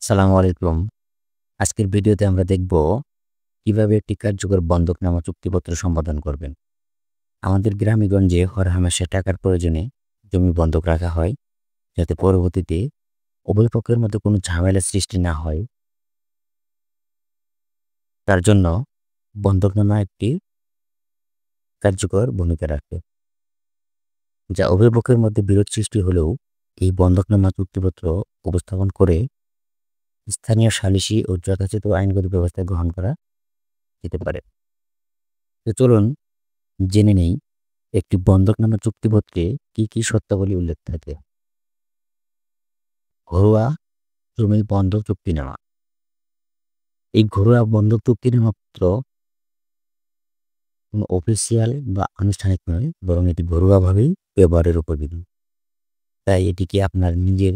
আসসালামু আলাইকুম। আজকের ভিডিওতে আমরা দেখব কিভাবে একটি কার্যকর বন্ধকনামা চুক্তিপত্র সম্পাদন করবেন। আমাদের গ্রামে-গঞ্জে হরহামেশা টাকার প্রয়োজনে জমি বন্ধক রাখা হয়, যাতে পরবর্তীতে উভয় পক্ষের মধ্যে কোনো ঝামেলার সৃষ্টি না হয়। তার জন্য বন্ধকনামা একটি কার্যকর ভূমিকা রাখে, যা উভয় পক্ষের মধ্যে বিরোধ সৃষ্টি হলেও এই বন্ধকনামা চুক্তিপত্র উপস্থাপন করে স্থানীয় সালিসি ও যথাযথ আইনগত ব্যবস্থা গ্রহণ করা যেতে পারে। তো চলুন জেনে নেই একটি বন্ধকনামা চুক্তিপত্রে কি কি শর্তাবলী উল্লেখ থাকে। ঘরোয়া জমি বন্ধক চুক্তিনামা। এই ঘরোয়া বন্ধক চুক্তিনামা পত্র কোনো অফিসিয়াল বা আনুষ্ঠানিক নয়, বরং এটি ঘরোয়াভাবেই ব্যবহারের উপযোগী। তাই এটিকে আপনার নিজের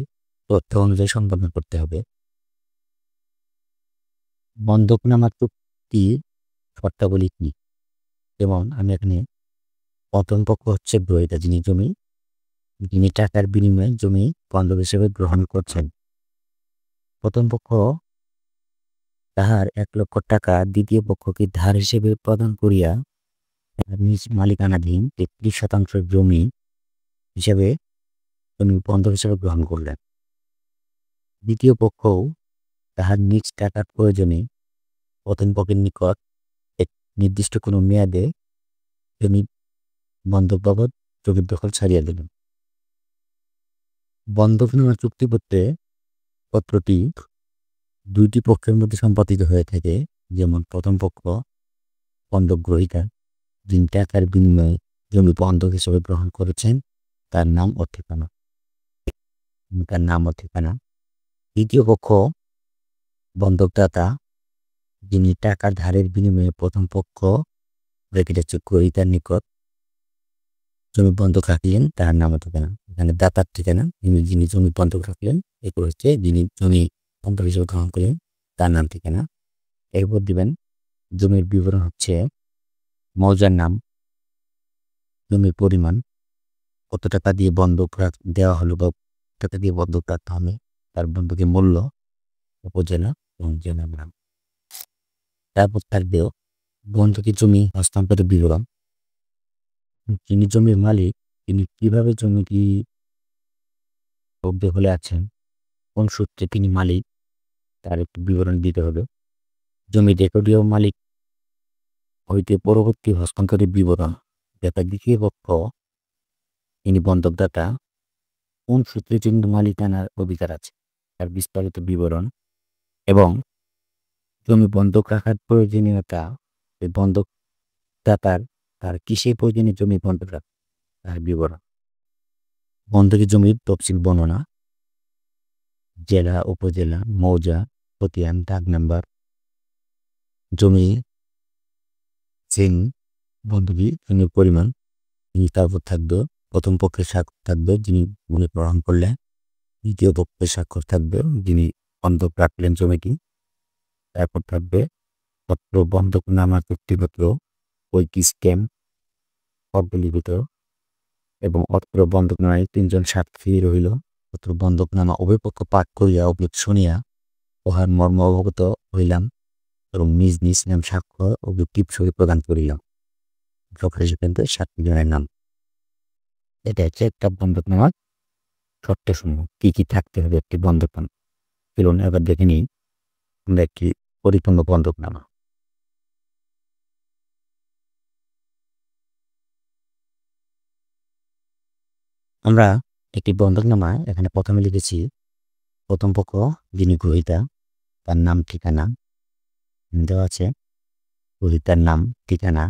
তথ্য অনুযায়ী সম্পাদন করতে হবে। বন্ধকনামা চুক্তির শর্তাবলী কি? যেমন আমি এখানে প্রথম পক্ষ হচ্ছে গ্রহীতা, যিনি টাকার বিনিময়ে জমি বন্ধক হিসেবে গ্রহণ করছেন। প্রথম পক্ষ তাহার 1 লক্ষ টাকা দ্বিতীয় পক্ষকে ধার হিসেবে প্রদান করিয়া নিজ মালিকানাধীন 33% জমি বন্ধক হিসেবে গ্রহণ করলেন। দ্বিতীয় পক্ষও তাহার নিজ টাকার প্রয়োজনে প্রথম পক্ষের নিকট এক নির্দিষ্ট কোনো মেয়াদে জমি বন্ধক বাবদ জমির দখল ছাড়িয়া দিলেন। বন্ধকনামা পত্রটি দুইটি পক্ষের মধ্যে সম্পাদিত হয়ে থাকে। যেমন প্রথম পক্ষ বন্ধক গ্রহীতা, যিনি টাকার বিনিময়ে জমি বন্ধক হিসেবে গ্রহণ করেছেন, তার নাম ও ঠিকানা। দ্বিতীয় পক্ষ বন্ধকদাতা, যিনি টাকার ধারের বিনিময়ে প্রথম পক্ষ গ্রহীতার নিকট জমি বন্ধক রাখলেন, তার নাম ও ঠিকানা। এখানে দাতার ঠিকানা, যিনি জমি বন্ধক রাখলেন, এরপর হচ্ছে যিনি জমি বন্ধক হিসেবে গ্রহণ করলেন, তার নাম ঠিকানা। এরপর দিবেন জমির বিবরণ হচ্ছে মৌজার নাম, জমির পরিমাণ, কত টাকা দিয়ে বন্ধক দেওয়া হলো বা টাকা দিয়ে বন্ধক রাখতে হবে, তার বন্ধকের মূল্য, উপজেলা এবং জেলার নাম। তারপর থাকবেও বন্ধকি জমি হস্তান্তরের বিবরণ, যিনি জমির মালিক তিনি কিভাবে জমিটি দখলে আছেন, কোন সূত্রে তিনি মালিক, তার একটি বিবরণ দিতে হবে। জমির রেকর্ডীয় মালিক হইতে পরবর্তী হস্তান্তরের বিবরণ, যেটা দ্বিতীয় পক্ষ তিনি বন্ধকদাতা কোন সূত্রে জমি মালিকানার অধিকার আছে, তার বিস্তারিত বিবরণ। এবং জমি বন্ধক রাখার প্রয়োজনীয়তা, এই বন্ধকদাতার তার কিসের প্রয়োজনে জমি বন্ধক রাখে, তার বিবরণ। বন্ধকি জমির তফসিল বর্ণনা, জেলা, উপজেলা, মৌজা, খতিয়ান, দাগ নাম্বার, জমি সিং, বন্ধকি জমির পরিমাণ, তারপর থাকবে প্রথম পক্ষের স্বাক্ষর থাকবে, যিনি ভূমি গ্রহণ করলেন। দ্বিতীয় পক্ষের স্বাক্ষর থাকবে, যিনি বন্ধক রাখলেন জমিটি। তারপর থাকবে পত্র বন্ধকনামা চুক্তিপত্র, ঐকি স্ট্যাম্প লিখিত, এবং অত্র বন্ধকনামায় 3 জন সাক্ষী রহিল। অত্র বন্ধকনামা উভয় পক্ষ পাঠ করিয়া অভিযোগ শুনিয়া উহার মর্ম অবগত হইলাম এবং নিজ নিজ নাম স্বাক্ষর ও টিপসই প্রদান করিলাম। কিন্তু 7 জনের নাম। এটা হচ্ছে একটা বন্ধকনামার শর্তসমূহ, কি কি থাকতে হবে একটি বন্ধকনামা। চলুন এবার দেখে নিই আমরা একটি পরিপূর্ণ বন্ধকনামা। আমরা একটি বন্ধকনামা এখানে প্রথমে লিখেছি প্রথম পক্ষ যিনি গ্রহীতা, তার নাম ঠিকানা দেওয়া আছে, গ্রহীতার নাম, ঠিকানা,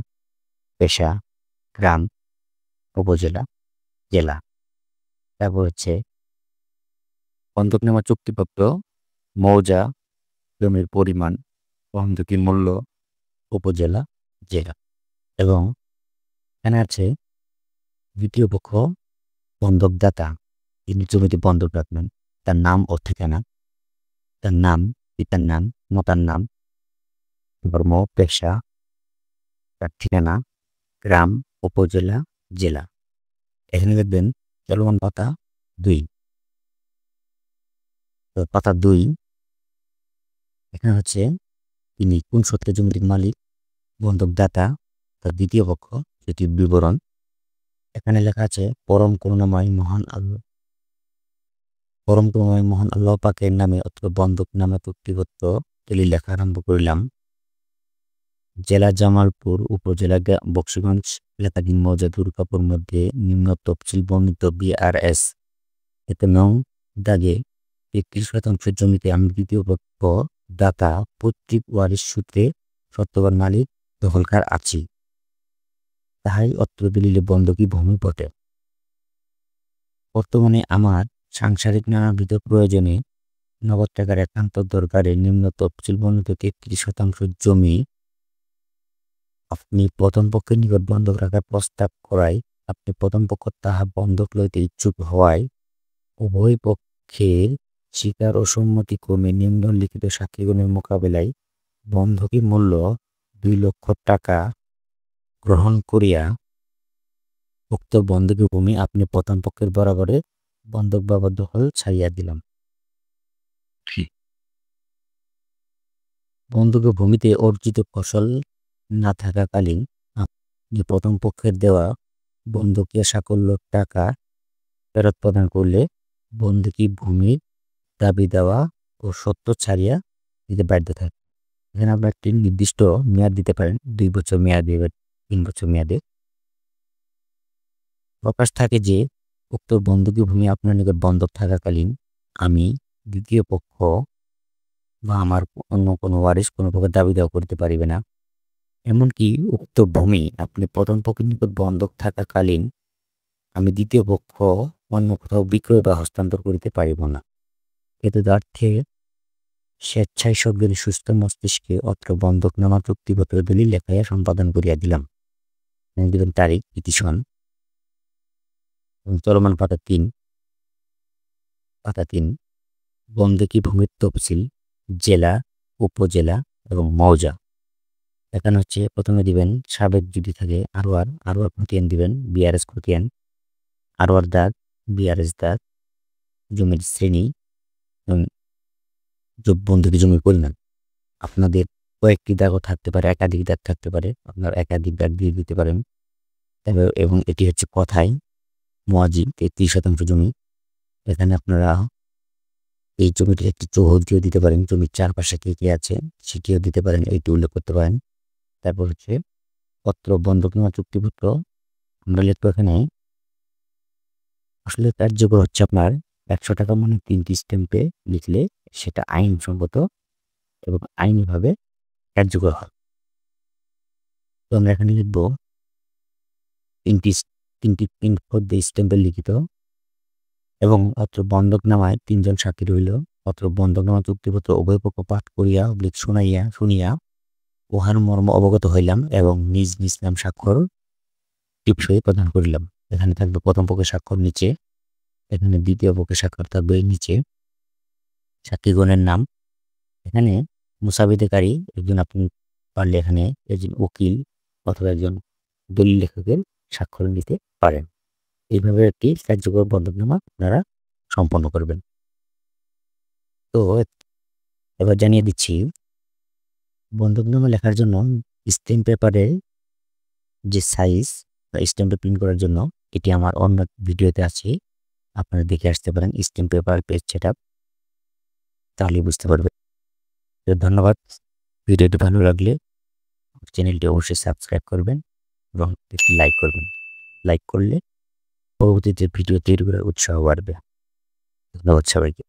পেশা, গ্রাম, উপজেলা, জেলা। তারপর হচ্ছে বন্ধকনামা চুক্তিপত্র, মৌজা, জমির পরিমাণ, বন্ধকি মূল্য, উপজেলা, জেলা। এবং এখানে আছে দ্বিতীয় পক্ষ বন্ধকদাতা, যিনি জমিতে বন্ধক রাখবেন, তার নাম ও ঠিকানা, তার নাম, পিতার নাম, মাতার নাম, ধর্ম, পেশা, তার ঠিকানা, গ্রাম, উপজেলা, জেলা। এখানে দেখবেন চলমান পাতা 2। পাতা 2 এখানে হচ্ছে তিনি কোন সূত্রে জমিটির মালিক, বন্ধকদাতা, তার দ্বিতীয় পক্ষ, সেটির বিবরণ। এখানে লেখা আছে পরম করুণাময় মহান আল্লাহ পাকের নামে অথবা বন্ধক নামে চুক্তিপত্র লেখা আরম্ভ করিলাম। জেলা জামালপুর, উপজেলা বক্সিগঞ্জ, এলাকাধীন মৌজা দুর্গাপুর মধ্যে নিম্ন তফসিল বর্ণিত BRS এতে নং দাগে 33% জমিতে আমি দ্বিতীয় পক্ষ দাতা পৈতৃক ওয়ারিশ সূত্রে সত্যবান মালিক দখলকার আছি, তাহাই অত্র দলিলে বন্ধকি ভূমি বটে। বর্তমানে আমার সাংসারিক নানাবিধ প্রয়োজনে নগদ টাকার একান্ত দরকারে নিম্ন তফসিল বর্ণিত 33% জমি আপনি প্রথম পক্ষের নিকট বন্ধক রাখার প্রস্তাব করায় আপনি প্রথম পক্ষ তাহা বন্ধক লইতে ইচ্ছুক হওয়ায় উভয় পক্ষের স্বীকার ও সম্মতি ক্রমে নিম্নলিখিত সাক্ষীগণের মোকাবেলায় বন্ধকি মূল্য 2 লক্ষ টাকা গ্রহণ করিয়া উক্ত বন্ধকি ভূমি আপনি প্রথম পক্ষের বরাবরে বন্ধক বাবদ দখল ছাড়িয়া দিলাম। বন্ধকি ভূমিতে অর্জিত ফসল না থাকাকালীন আপনি প্রথম পক্ষের দেওয়া বন্ধকীয় সাকল্য টাকা ফেরত প্রদান করলে বন্ধকি ভূমির দাবি দেওয়া ও সত্য ছাড়িয়া দিতে বাধ্য থাকে। এখানে আপনার একটি নির্দিষ্ট মেয়াদ দিতে পারেন, 2 বছর মেয়াদে বা 3 বছর মেয়াদে। প্রকাশ থাকে যে উক্ত বন্ধকি ভূমি আপনার নিকট বন্ধক থাকাকালীন আমি দ্বিতীয় পক্ষ বা আমার অন্য কোনো ওয়ারিশ কোনো প্রকার দাবি দেওয়া করতে পারিবে না। এমনকি উক্ত ভূমি আপনি প্রথম পক্ষের নিকট বন্ধক থাকাকালীন আমি দ্বিতীয় পক্ষ অন্য কোথাও বিক্রয় বা হস্তান্তর করিতে পারিব না। এতদার্থে স্বেচ্ছায় সজ্ঞানী সুস্থ মস্তিষ্কে অত্র বন্ধকনামা চুক্তিপত্র দলিল লেখাইয়া সম্পাদন করিয়া দিলাম। দিবেন তারিখ, পিটিশন এবং চলমান পাতা 3 বন্ধকি ভূমির তফসিল জেলা, উপজেলা এবং মৌজা। এখানে হচ্ছে প্রথমে দিবেন সাবেক যদি থাকে আরোয়ার খতিয়ান দিবেন, BRS খতিয়ান, আরোয়ার দাগ, BRS দাগ, জমির শ্রেণী এবং বন্ধকি জমির পরিমাণ। আপনাদের কয়েকটি দাগও থাকতে পারে, একাধিক দাগ থাকতে পারে, আপনার একাধিক দাগ দিয়ে দিতে পারেন। এবং এটি হচ্ছে কথায় মুয়াজি 33% জমি। এখানে আপনারা এই জমিটির একটি চৌহদ্দিও দিতে পারেন, জমির চারপাশে কে আছে সেটিও দিতে পারেন, এইটি উল্লেখ করতে পারেন। তারপর হচ্ছে পত্র বন্ধকনামা চুক্তিপত্র আমরা লিখবো এখানে আসলে কার্যকর হচ্ছে আপনার 100 টাকা মানে 3টি স্ট্যাম্পে লিখলে সেটা আইনসম্মত এবং আইনিভাবে কার্যকর হয়। তো আমরা এখানে লিখব 3টি পিন ফর্দে স্ট্যাম্পে লিখিত এবং অত্র বন্ধকনামায় 3 জন সাক্ষী রইল। অত্র বন্ধকনামা চুক্তিপত্র উভয় পক্ষ পাঠ করিয়া শুনিয়া উহার মর্ম অবগত হইলাম এবং নিজ নিজ নাম স্বাক্ষর টিপসই প্রদান করিলাম। এখানে থাকবে প্রথম পক্ষের স্বাক্ষর নিচে, এখানে দ্বিতীয় পক্ষের স্বাক্ষর থাকবে নিচে, সাক্ষীগণের নাম। এখানে মুসাবিদেকারী একজন আপনি পারলে এখানে একজন উকিল অথবা একজন দলিল লেখকের স্বাক্ষর নিতে পারেন। এইভাবে একটি কার্যকর বন্ধকনামা আপনারা সম্পন্ন করবেন। তো এবার জানিয়ে দিচ্ছি বন্ধকনামা লেখার জন্য স্ট্যাম্প পেপারে যে সাইজ বা স্ট্যাম্পে প্রিন্ট করার জন্য এটি আমার অন্য ভিডিওতে আছে, আপনারা দেখে আসতে পারেন। স্ট্যাম্প পেপার পেজ সেটআপ, তাহলে বুঝতে পারবেন। ধন্যবাদ। ভিডিওটি ভালো লাগলে চ্যানেলটি অবশ্যই সাবস্ক্রাইব করবেন এবং একটি লাইক করবেন। লাইক করলে পরবর্তীতে ভিডিও তৈরি করার উৎসাহ বাড়বে। ধন্যবাদ সবাইকে।